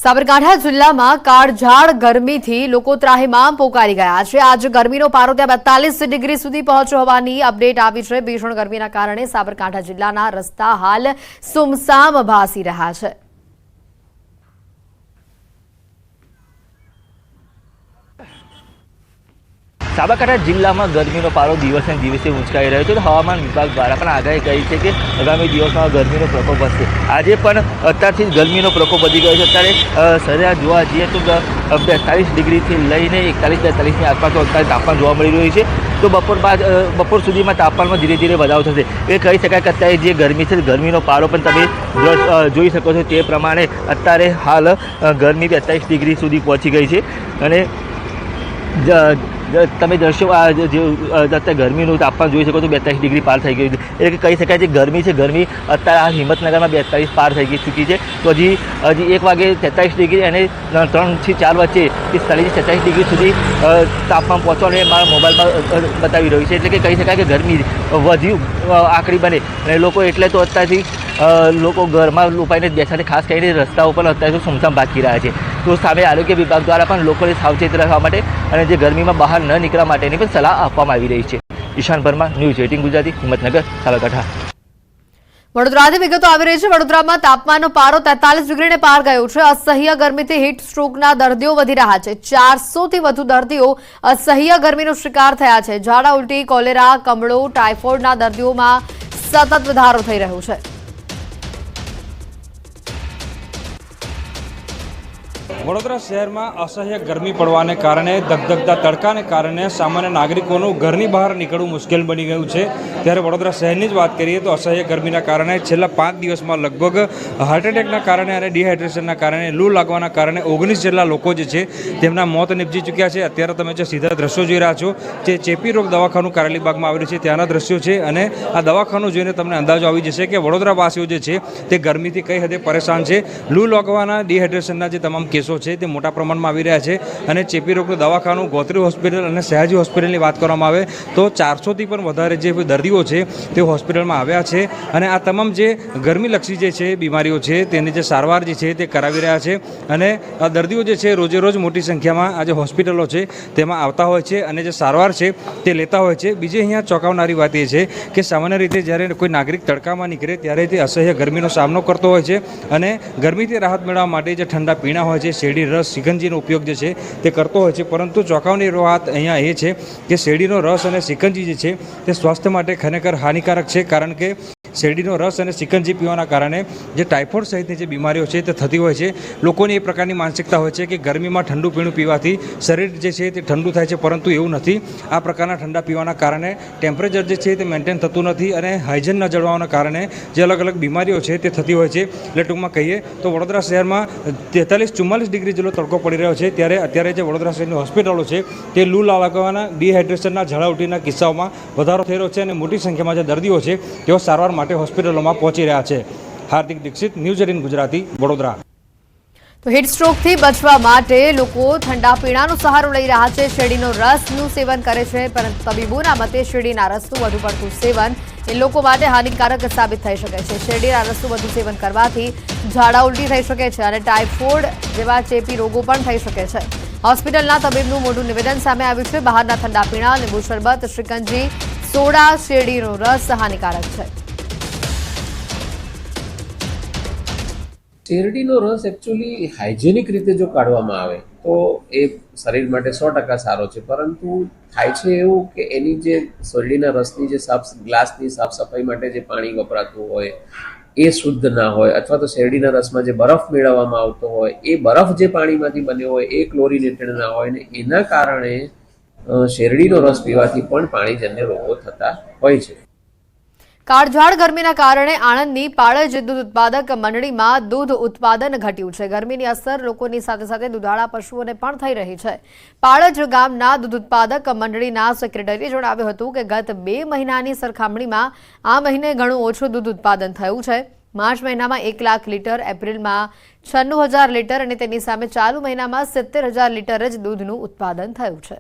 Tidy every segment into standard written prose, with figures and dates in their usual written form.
સાબરકાંઠા જિલ્લામાં કાળઝાળ ગરમીથી લોકો ત્રાહિમામ પોકારી ગયા છે। આજે ગરમીનો પારો ત્યાં 42 ડિગ્રી સુધી પહોંચ્યો હોવાની અપડેટ આવી છે। ભીષણ ગરમીના કારણે સાબરકાંઠા જિલ્લાના રસ્તા હાલ સુમસામ ભાસી રહ્યા છે। સાબરકાંઠા જિલ્લામાં ગરમીનો પારો દિવસે દિવસે ઊંચકાઈ રહ્યો છે। તો હવામાન વિભાગ દ્વારા પણ આગાહી કરી છે કે આગામી દિવસમાં ગરમીનો પ્રકોપ વધશે। આજે પણ અત્યારથી જ ગરમીનો પ્રકોપ વધી ગયો છે। અત્યારે સરેરાશ જોવા જઈએ તો 42 ડિગ્રીથી લઈને 41-42ની આસપાસ અત્યારે તાપમાન જોવા મળી રહ્યું છે। તો બપોર સુધીમાં તાપમાનમાં ધીરે ધીરે વધારો થશે। એ કહી શકાય કે અત્યારે જે ગરમી છે ગરમીનો પારો પણ તમે જોઈ શકો છો તે પ્રમાણે અત્યારે હાલ ગરમી 42 ડિગ્રી સુધી પહોંચી ગઈ છે। અને તમે દર્શો અત્યારે ગરમીનું તાપમાન જોઈ શકો તો 42 ડિગ્રી પાર થઈ ગયું છે। એટલે કે કહી શકાય કે ગરમી છે ગરમી અત્યારે આ હિંમતનગરમાં 42 પાર થઈ ચૂકી છે। તો હજી 1 વાગે 43 ડિગ્રી અને 3 થી 4 વચ્ચે 46 ડિગ્રી સુધી તાપમાન પહોંચવાનું મારા મોબાઈલમાં બતાવી રહ્યું છે। એટલે કે કહી શકાય કે ગરમી વધુ આકરી બને અને લોકો એટલે તો અત્યારથી લોકો ઘરમાં લોપાઈને બેસાને ખાસ કરીને રસ્તાઓ પર અત્યારે સુમસામ ભાગી રહ્યા છે। તો સામે આરોગ્ય વિભાગ દ્વારા પણ લોકોને સાવચેત રહેવા માટે અને જે ગરમીમાં બહાર ન નીકળવા માટેની પણ સલાહ આપવામાં આવી રહી છે। ઈશાન પરમાર, ન્યૂઝ 18 ગુજરાતી, હિંમતનગર, સાબરકાંઠા। વડોદરાથી વિગતો આવી રહી છે। વડોદરામાં તાપમાનનો પારો 43 ડિગ્રીને પાર ગયો છે। અસહ્ય ગરમીથી હીટ સ્ટ્રોકના દર્દીઓ વધી રહ્યા છે। 400થી વધુ દર્દીઓ અસહ્ય ગરમીનો શિકાર થયા છે। ઝાડા ઉલટી, કોલેરા, કમળો, ટાઇફોઇડના દર્દીઓમાં સતત વધારો થઈ રહ્યો છે। વડોદરા શહેરમાં અસહ્ય ગરમી પડવાને કારણે ધગધગતા તડકાને કારણે સામાન્ય નાગરિકોનું ઘરની બહાર નીકળવું મુશ્કેલ બની ગયું છે। ત્યારે વડોદરા શહેરની જ વાત કરીએ તો અસહ્ય ગરમીના કારણે છેલ્લા 5 દિવસમાં લગભગ હાર્ટ એટેકના કારણે અને ડિહાઇડ્રેશનના કારણે લૂ લાગવાના કારણે 19 જેટલા લોકો જે છે તેમના મોત નિપજી ચૂક્યા છે। અત્યારે તમે જે સીધા દ્રશ્યો જોઈ રહ્યા છો જે ચેપી રોગ દવાખાનું કારેલીબાગમાં આવેલું છે ત્યાંના દ્રશ્યો છે। અને આ દવાખાનું જોઈને તમને અંદાજો આવી જશે કે વડોદરાવાસીઓ જે છે તે ગરમીથી કઈ હદે પરેશાન છે। લૂ લાગવાના ડિહાઇડ્રેશનના જે તમામ કેસો છે તે મોટા પ્રમાણમાં આવી રહ્યા છે। અને ચેપી રોગનું દવાખાનું ગોત્રી હોસ્પિટલ અને સયાજી હોસ્પિટલની વાત કરવામાં આવે તો 400થી પણ વધારે જે દર્દીઓ છે તે હોસ્પિટલમાં આવ્યા છે। અને આ તમામ જે ગરમીલક્ષી જે છે બીમારીઓ છે તેની જે સારવાર જે છે તે કરાવી રહ્યા છે। અને આ દર્દીઓ જે છે રોજે રોજ મોટી સંખ્યામાં આ જે હોસ્પિટલો છે તેમાં આવતા હોય છે અને જે સારવાર છે તે લેતા હોય છે। બીજી અહીંયા ચોંકાવનારી વાત એ છે કે સામાન્ય રીતે જ્યારે કોઈ નાગરિક તડકામાં નીકળે ત્યારે તે અસહ્ય ગરમીનો સામનો કરતો હોય છે અને ગરમીથી રાહત મેળવવા માટે જે ઠંડા પીણા હોય છે શેરડી રસ, સિકંજીનો ઉપયોગ જે છે તે કરતો હોય છે। પરંતુ ચોંકાવની વાત અહીંયા એ છે કે શેરડીનો રસ અને સિકંજી જે છે તે સ્વાસ્થ્ય માટે ખરેખર હાનિકારક છે। કારણ કે શેરડીનો રસ અને સિકંજી પીવાના કારણે જે ટાઇફોઇડ સહિતની જે બીમારીઓ છે તે થતી હોય છે। લોકોની એ પ્રકારની માનસિકતા હોય છે કે ગરમીમાં ઠંડુ પીણું પીવાથી શરીર જે છે તે ઠંડુ થાય છે, પરંતુ એવું નથી। આ પ્રકારના ઠંડા પીવાના કારણે ટેમ્પરેચર જે છે તે મેન્ટેન થતું નથી અને હાઇજન ન જળવાના કારણે જે અલગ અલગ બીમારીઓ છે તે થતી હોય છે। એટલે ટૂંકમાં કહીએ તો વડોદરા શહેરમાં 43-44 ડિગ્રી જેટલો તડકો પડી રહ્યો છે। ત્યારે અત્યારે જે વડોદરા શહેરની હોસ્પિટલો છે તે લૂ લાગવાના, ડિહાઇડ્રેશનના, ઝાડા ઉલટીના કિસ્સાઓમાં વધારો થઈ રહ્યો છે અને મોટી સંખ્યામાં જે દર્દીઓ છે તેઓ સારવાર માટે હોસ્પિટલોમાં પહોંચી રહ્યા છે। હાર્દિક દીક્ષિત, ન્યૂઝ 18 ગુજરાતી, વડોદરા। તો હીટ સ્ટ્રોકથી બચવા માટે લોકો ઠંડા પીણાનો સહારો લઈ રહ્યા છે। શેરડીનો રસનું સેવન કરે છે, પરંતુ તબીબોના મતે શેરડીના રસનું વધુ પડતું સેવન એ લોકો માટે હાનિકારક સાબિત થઈ શકે છે। શેરડીના રસનું વધુ સેવન કરવાથી ઝાડા ઉલટી થઈ શકે છે અને ટાઇફોઇડ જેવા ચેપી રોગો પણ થઈ શકે છે। હોસ્પિટલના તબીબનું મોટું નિવેદન સામે આવ્યું છે। બહારના ઠંડા પીણા, લીંબુ શરબત, શિકંજી, સોડા, શેરડીનો રસ હાનિકારક છે। શેરડીનો રસ એકચ્યુઅલી હાઇજેનિક રીતે જો કાઢવામાં આવે તો એ શરીર માટે 100% સારો છે, પરંતુ થાય છે એવું કે એની જે શેરડીના રસની જે ગ્લાસની સાફ સફાઈ માટે જે પાણી વપરાતું હોય એ શુદ્ધ ના હોય, અથવા તો શેરડીના રસમાં જે બરફ મેળવવામાં આવતો હોય એ બરફ જે પાણીમાંથી બન્યો હોય એ ક્લોરિનેટેડ ના હોય ને એના કારણે શેરડીનો રસ પીવાથી પણ પાણીજન્ય રોગો થતા હોય છે। કાળઝાળ ગરમીના કારણે આણંદની પાળજ દૂધ ઉત્પાદક મંડળીમાં દૂધ ઉત્પાદન ઘટ્યું છે। ગરમીની અસર લોકોની સાથે સાથે દૂધાળા પશુઓને પણ થઈ રહી છે। પાળજ ગામના દૂધ ઉત્પાદક મંડળીના સેક્રેટરીએ જણાવ્યું હતું કે ગત 2 મહિનાની સરખામણીમાં આ મહિને ઘણું ઓછું દૂધ ઉત્પાદન થયું છે। માર્ચ મહિનામાં 1 લાખ લીટર, એપ્રિલમાં 96,000 લીટર અને તેની સામે ચાલુ મહિનામાં 70,000 લીટર જ દૂધનું ઉત્પાદન થયું છે।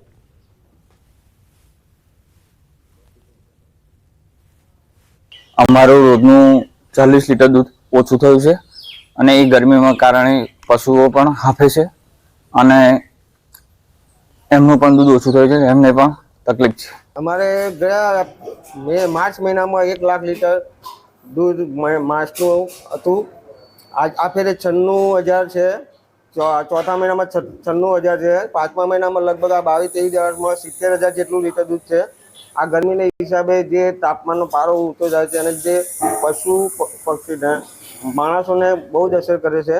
અમારું રોજનું 40 લીટર દૂધ ઓછું થયું છે અને એ ગરમીમાં કારણે પશુઓ પણ હાંફે છે અને એમનું પણ દૂધ ઓછું થયું છે, એમને પણ તકલીફ છે. અમારે ગયા માર્ચ મહિનામાં 1 લાખ લીટર દૂધ માસનું હતું. આ ફેરે 96,000 છે. ચોથા મહિનામાં 96,000 છે. પાંચમા મહિનામાં લગભગ આ 22-23 દિવસમાં 70,000 જેટલું લીટર દૂધ છે. આ ગરમીના હિસાબે જે તાપમાનનો પારો ઊંચો જાય છે અને જે પશુ પક્ષીને માણસોને બહુ જ અસર કરે છે.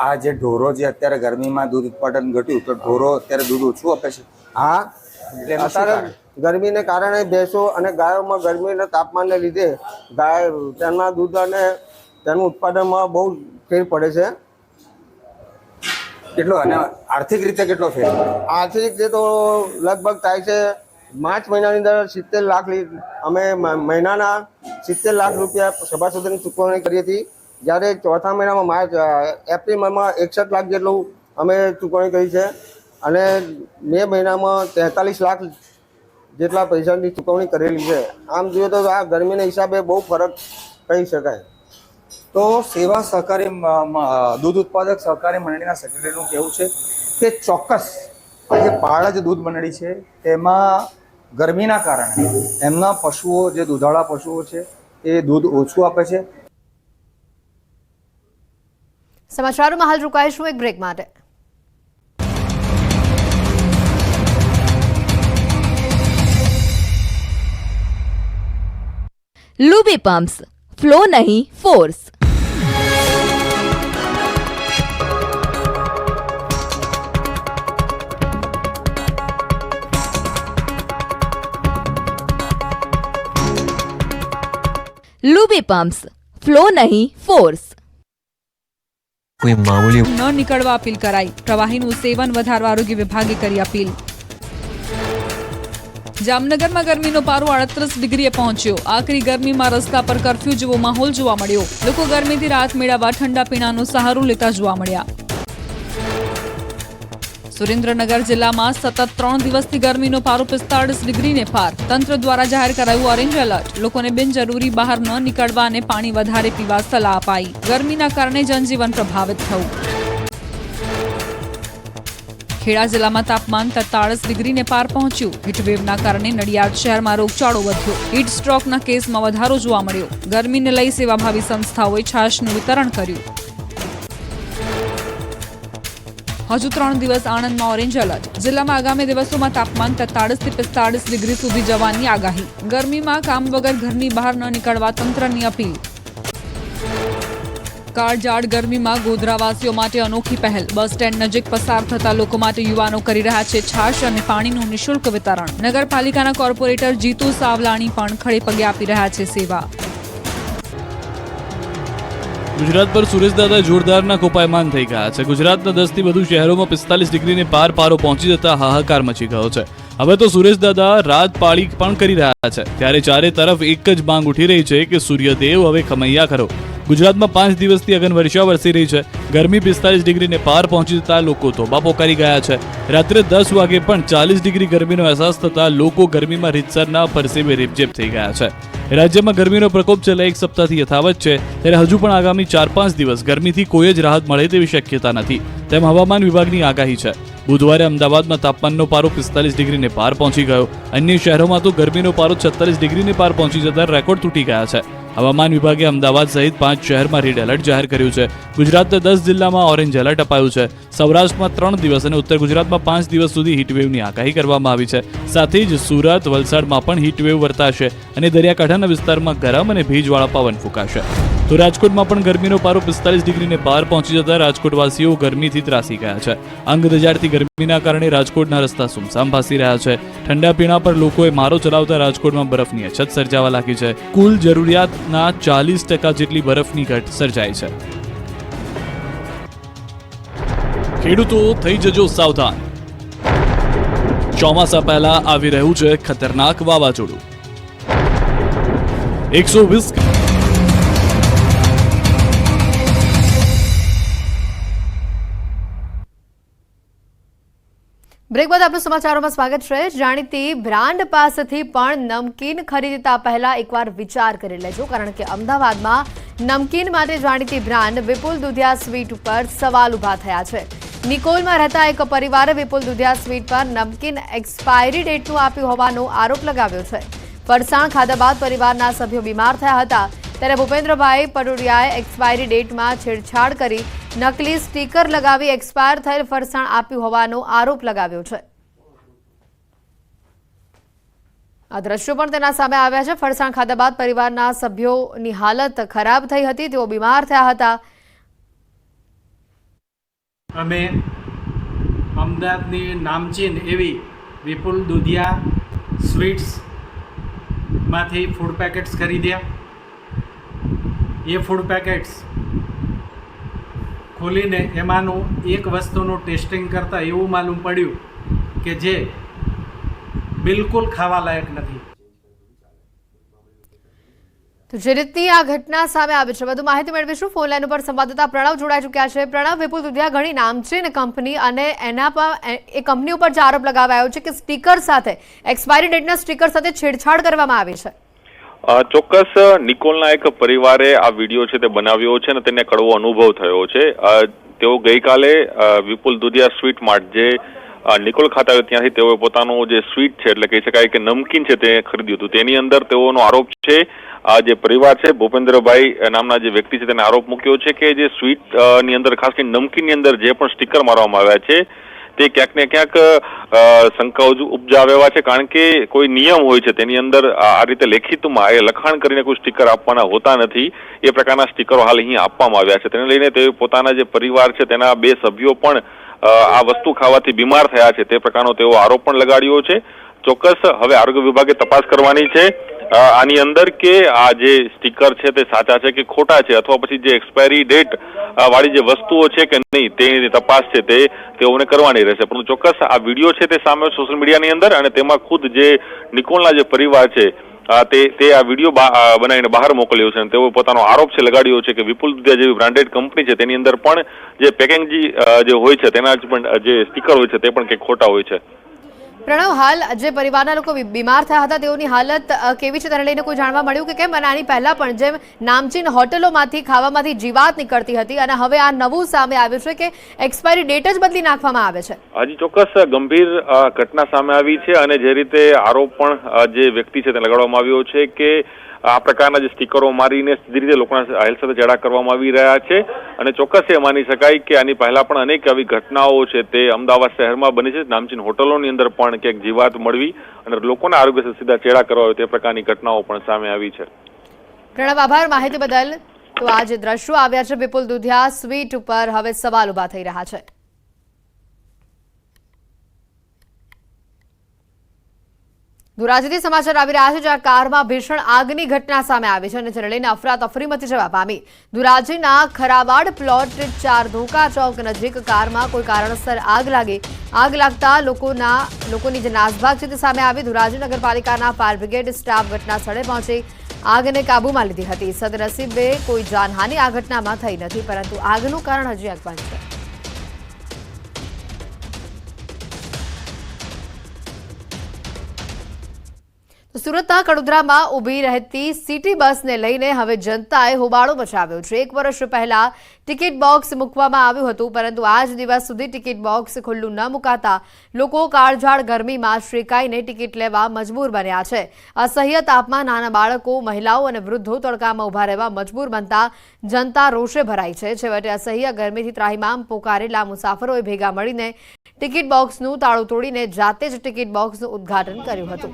આ જે ઢોરો જે અત્યારે ગરમીમાં દૂધ ઉત્પાદન ઘટ્યું તો ઢોરો અત્યારે દૂધ ઓછું આપે છે. હા, અત્યારે ગરમીને કારણે ભેંસો અને ગાયોમાં ગરમીના તાપમાનને લીધે તેના દૂધ અને તેનું ઉત્પાદનમાં બહુ ફેર પડે છે. કેટલો અને આર્થિક રીતે કેટલો ફેર? આર્થિક રીતે તો લગભગ થાય છે માર્ચ મહિનાની અંદર 70 લાખ અમે મહિનાના 70 લાખ રૂપિયા સભાસદોની ચૂકવણી કરી હતી. જ્યારે ચોથા મહિનામાં એપ્રિલ મહિનામાં 61 લાખ જેટલું અમે ચૂકવણી કરી છે અને મે મહિનામાં 43 લાખ જેટલા પૈસાની ચૂકવણી કરેલી છે. આમ જોઈએ તો આ ગરમીના હિસાબે બહુ ફરક કહી શકાય. તો સેવા સહકારી દૂધ ઉત્પાદક સહકારી મંડળીના સેક્રેટરીનું કહેવું છે કે ચોક્કસ આ જે પાળજ દૂધ મંડળી છે તેમાં ગરમીના કારણે એમના પશુઓ જે દૂધાળા પશુઓ છે એ દૂધ ઓછું આપે છે. સમાચારોમાં હાલ રોકાઈશું એક બ્રેક માટે. लूबी पंप्स, फ्लो नहीं फोर्स. लूबी पंप्स, फ्लो नहीं फोर्स. कोई मामूली न निकळवा अपील कराई. प्रवाहीનું સેવન વધારવા આરોગ્ય વિભાગે કરી અપીલ. જામનગરમાં ગરમીનો પારો 38 ડિગ્રીએ પહોંચ્યો. આકરી ગરમીમાં રસ્તા પર કર્ફ્યુ જેવો માહોલ જોવા મળ્યો. લોકો ગરમીથી રાહત મેળવવા ઠંડા પીણાનો સહારો લેતા જોવા મળ્યા. સુરેન્દ્રનગર જિલ્લામાં સતત 3 દિવસથી ગરમીનો પારો 45 ડિગ્રીને પાર. તંત્ર દ્વારા જાહેર કરાયું ઓરેન્જ એલર્ટ. લોકોને બિનજરૂરી બહાર ન નીકળવા અને પાણી વધારે પીવા સલાહ અપાઈ. ગરમીના કારણે જનજીવન પ્રભાવિત થયું. ખેડા જિલ્લામાં તાપમાન 43 ડિગ્રીને પાર પહોંચ્યું. હીટવેવના કારણે નડિયાદ શહેરમાં રોગચાળો વધ્યો. હીટ સ્ટ્રોકના કેસમાં વધારો જોવા મળ્યો. ગરમીને લઈ સેવાભાવી સંસ્થાઓએ છાશનું વિતરણ કર્યું. હજુ 3 દિવસ આણંદમાં ઓરેન્જ એલર્ટ. જિલ્લામાં આગામી દિવસોમાં તાપમાન 43 થી 45 ડિગ્રી સુધી જવાની આગાહી. ગરમીમાં કામ વગર ઘરની બહાર ન નીકળવા તંત્રની અપીલ. કાળઝાળ ગરમીમાં ગોધરાવાસીઓ માટે અનોખી પહેલ. બસ સ્ટેન્ડ નજીક પસાર થતા લોકો માટે યુવાનો કરી રહ્યા છે છાશ અને પાણીનું નિઃશુલ્ક વિતરણ. નગરપાલિકાના કોર્પોરેટર જીતુ સાવલાણી પણ ખડે પગે આપી રહ્યા છે સેવા. ગુજરાત પર સુરેશદાદા જોરદારના કોપાયમાન થઈ ગયા છે. ગુજરાતના 10 થી વધુ શહેરોમાં 45 ડિગ્રીને પાર પારો પહોંચી જતા હાહાકાર મચી ગયો છે. હવે તો સુરેશદાદા રાત પાળી પણ કરી રહ્યા છે. ત્યારે ચારે તરફ એક જ માંગ ઉઠી રહી છે કે સૂર્યદેવ હવે ખમૈયા કરો. ગુજરાતમાં 5 દિવસથી અગનવર્ષા વરસી રહી છે. ગરમી 45 ડિગ્રીને પાર પહોંચી જતા લોકો તોબા પોકારી ગયા છે. રાત્રે 10 વાગે પણ 40 ડિગ્રી ગરમીનો અહેસાસ થતા લોકો ગરમીમાં રીતસરના પરસેવે રેપઝેપ થઈ ગયા છે. રાજ્યમાં ગરમીનો પ્રકોપ છેલ્લા એક સપ્તાહથી યથાવત છે. ત્યારે હજુ પણ આગામી 4-5 દિવસ ગરમીથી કોઈ જ રાહત મળે તેવી શક્યતા નથી તેમ હવામાન વિભાગની આગાહી છે. બુધવારે અમદાવાદમાં તાપમાનનો પારો 45 ડિગ્રીને પાર પહોંચી ગયો. અન્ય શહેરોમાં તો ગરમીનો પારો 46 ડિગ્રીને પાર પહોંચી જતા રેકોર્ડ તૂટી ગયા છે. હવામાન વિભાગે અમદાવાદ સહિત 5 શહેરમાં રેડ એલર્ટ જાહેર કર્યું છે. ગુજરાતના 10 જિલ્લામાં ઓરેન્જ એલર્ટ અપાયું છે. સૌરાષ્ટ્રમાં 3 દિવસ અને ઉત્તર ગુજરાતમાં 5 દિવસ સુધી હીટવેવની આગાહી કરવામાં આવી છે. સાથે જ સુરત, વલસાડમાં પણ હીટવેવ વર્તાશે અને દરિયાકાંઠાના વિસ્તારમાં ગરમ અને ભેજવાળા પવન ફૂંકાશે. તો રાજકોટમાં પણ ગરમીનો પારો 45 ડિગ્રીને પાર પહોંચી જતા રાજકોટવાસીઓ ગરમીથી ત્રાસી ગયા છે. અંગ દજાડતી ગરમીના કારણે રાજકોટના રસ્તા સુમસામ ભાસી રહ્યા છે. ઠંડા પીણા પર લોકોએ મારો ચલાવતા રાજકોટમાં બરફની અછત સર્જાવા લાગી છે. કુલ જરૂરિયાતના 40% જેટલી બરફની ઘટ સર્જાઈ છે. ખેડૂતો થઈ જજો સાવધાન. ચોમાસા પહેલા આવી રહ્યું છે ખતરનાક વાવાઝોડું. 120 બ્રેક બ્રેક બાદ આપનું સમાચારોમાં સ્વાગત છે। જાણીતી બ્રાન્ડ પાસેથી પણ નમકીન ખરીદતા પહેલા એકવાર વિચાર કરી લેજો, કારણ કે અમદાવાદમાં નમકીન માટે જાણીતી બ્રાન્ડ વિપુલ દુધિયા સ્વીટ ઉપર સવાલ ઊભા થયા છે। નિકોલમાં રહેતા એક પરિવારે વિપુલ દુધિયા સ્વીટ પર નમકીન એક્સપાયરી ડેટનું આપ્યું હોવાનો આરોપ લગાવ્યો છે। ફરસાણ ખાધા બાદ પરિવારના સભ્યો બીમાર થયા હતા, ત્યારે ભૂપેન્દ્રભાઈ પટોડિયાએ એક્સપાયરી ડેટમાં છેડછાડ કરી નકલી સ્ટીકર લગાવી એક્સપાયર થયેલ ફરસાણ આપ્યું હોવાનો આરોપ લગાવ્યો છે। આ દ્રશ્યો પણ તેના સામે આવ્યા છે। ફરસાણ ખાધા બાદ પરિવારના સભ્યોની હાલત ખરાબ થઈ હતી, તેઓ બીમાર થયા હતા। અમે અમદાવાદની નામચીન એવી વિપુલ દુધિયા સ્વીટ્સમાંથી ફૂડ પેકેટ્સ ખરીદ્યા। એ ફૂડ પેકેટ્સ ખોલીને એમાંનું એક વસ્તુનું ટેસ્ટિંગ કરતાં એવું માલુમ પડ્યું કે જે બિલકુલ ખાવા લાયક નથી। તો જે રીતની આ ઘટના સામે આવી છે, વધુ માહિતી મેળવીશું। ફોન લાઈન ઉપર સંવાદદાતા પ્રણવ જોડાઈ ચૂક્યા છે। પ્રણવ, વિપુલ દુધિયા ઘણી નામચીન કંપની અને એના પર એ કંપની ઉપર જે આરોપ લગાવાયો છે કે સ્ટીકર સાથે એક્સપાયરી ડેટના સ્ટીકર સાથે છેડછાડ કરવામાં આવી છે। ચોક્કસ નિકોલના એક પરિવારે આ વિડીયો છે તે બનાવ્યો છે અને તેને કડવો અનુભવ થયો છે। તેઓ ગઈકાલે વિપુલ દુધિયા સ્વીટ માર્ટ જે નિકોલ ખાતે આવ્યો ત્યાંથી તેઓએ પોતાનું જે સ્વીટ છે એટલે કહી શકાય કે નમકીન છે તે ખરીદ્યું હતું। તેની અંદર તેઓનો આરોપ છે, આ જે પરિવાર છે ભૂપેન્દ્રભાઈ નામના જે વ્યક્તિ છે તેને આરોપ મૂક્યો છે કે જે સ્વીટ ની અંદર ખાસ કરીને નમકીનની અંદર જે પણ સ્ટીકર મારવામાં આવ્યા છે તે ક્યાંક ને ક્યાંક શંકા ઉપજાવે એવા છે, કારણ કે કોઈ નિયમ હોય છે તેની અંદર આ રીતે લેખિતમાં એ લખાણ કરીને કોઈ સ્ટીકર આપવાના હોતા નથી। એ પ્રકારના સ્ટીકરો હાલ અહીં આપવામાં આવ્યા છે। તેને લઈને તે પોતાના જે પરિવાર છે તેના 2 સભ્યો પણ આ વસ્તુ ખાવાથી બીમાર થયા છે તે પ્રકારનો તેઓ આરોપ પણ લગાડ્યો છે। ચોક્કસ હવે આરોગ્ય વિભાગે તપાસ કરવાની છે આની અંદર કે આ જે સ્ટીકર છે તે સાચા છે કે ખોટા છે, અથવા પછી જે એક્સપાયરી ડેટ વાળી જે વસ્તુઓ છે કે નહીં તેની તપાસ છે તે તેઓને કરવાની રહેશે। પરંતુ ચોક્કસ આ વિડીયો છે તે સામે સોશિયલ મીડિયાની અંદર અને તેમાં ખુદ જે નિકોલના જે પરિવાર છે તે આ વિડીયો બનાવીને બહાર મોકલ્યો છે અને તેઓ પોતાનો આરોપ છે લગાડ્યો છે કે વિપુલ દુધિયા જેવી બ્રાન્ડેડ કંપની છે તેની અંદર પણ જે પેકેજિંગ જે હોય છે તેના પણ જે સ્ટીકર હોય છે તે પણ કંઈક ખોટા હોય છે। પ્રણવ, હાલ જે પરિવારના લોકો બીમાર થયા હતા તેઓની હાલત કેવી છે તેને લઈને કોઈ જાણવા મળ્યું કે કેમ? અને આની પહેલા પણ જેમ નામચીન હોટલોમાંથી ખાવામાંથી જીવાત નીકળતી હતી અને હવે આ નવું સામે આવ્યું છે કે એક્સપાયરી ડેટ જ બદલી નાખવામાં આવે છે। હજી ચોક્કસ ગંભીર ઘટના સામે આવી છે અને જે રીતે આરોપ પણ જે વ્યક્તિ છે તે લગાડવામાં આવ્યો છે કે આ પ્રકારના જે સ્ટીકરો મારીને સીધી રીતે લોકોના હેલ્થ સાથે ચેડા કરવામાં આવી રહ્યા છે અને ચોક્કસ એ માની શકાય કે આની પહેલા પણ અનેક આવી ઘટનાઓ છે તે અમદાવાદ શહેરમાં બની છે। નામચીન હોટલોની અંદર પણ ક્યાંક જીવાત મળવી અને લોકોના આરોગ્ય સાથે સીધા ચેડા કરવા હોય તે પ્રકારની ઘટનાઓ પણ સામે આવી છે। પ્રણવ, આભાર માહિતી બદલ। તો આ જે દ્રશ્યો આવ્યા છે વિપુલ દુધિયા સ્વીટ ઉપર હવે સવાલ ઊભા થઈ રહ્યા છે। ધોરાજીથી સમાચાર આવી રહ્યા છે, જ્યાં કારમાં ભીષણ આગની ઘટના સામે આવી છે અને જેને લઈને અફરાતફરી મચી જવા પામી। ધોરાજીના ખરાવાડ પ્લોટ 4 ધોકા ચોક નજીક કારમાં કોઈ કારણસર આગ લાગી। આગ લાગતા લોકોની જે નાસભાગ છે તે સામે આવી। ધોરાજી નગરપાલિકાના ફાયર બ્રિગેડ સ્ટાફ ઘટના સ્થળે પહોંચી આગને કાબૂમાં લીધી હતી। સદનસીબે કોઈ જાનહાનિ આ ઘટનામાં થઈ નથી, પરંતુ આગનું કારણ હજી અકબંધ છે। સુરતના કડોદરામાં ઊભી રહેતી સિટી બસને લઈને હવે જનતાએ હોબાળો મચાવ્યો છે। 1 વર્ષ પહેલા ટિકિટ બોક્સ મૂકવામાં આવ્યું હતું, પરંતુ આજ દિવસ સુધી ટિકિટ બોક્સ ખુલ્લું ન મુકાતા લોકો કાળઝાળ ગરમીમાં શેકાઈને ટિકિટ લેવા મજબૂર બન્યા છે। અસહ્ય તાપમાં નાના બાળકો, મહિલાઓ અને વૃદ્ધો તડકામાં ઊભા રહેવા મજબૂર બનતા જનતા રોષે ભરાઈ છે। છેવટે અસહ્ય ગરમીથી ત્રાહિમામ પોકારેલા મુસાફરોએ ભેગા મળીને ટિકિટ બોક્સનું તાળું તોડીને જાતે જ ટિકિટ બોક્સનું ઉદ્ઘાટન કર્યું હતું।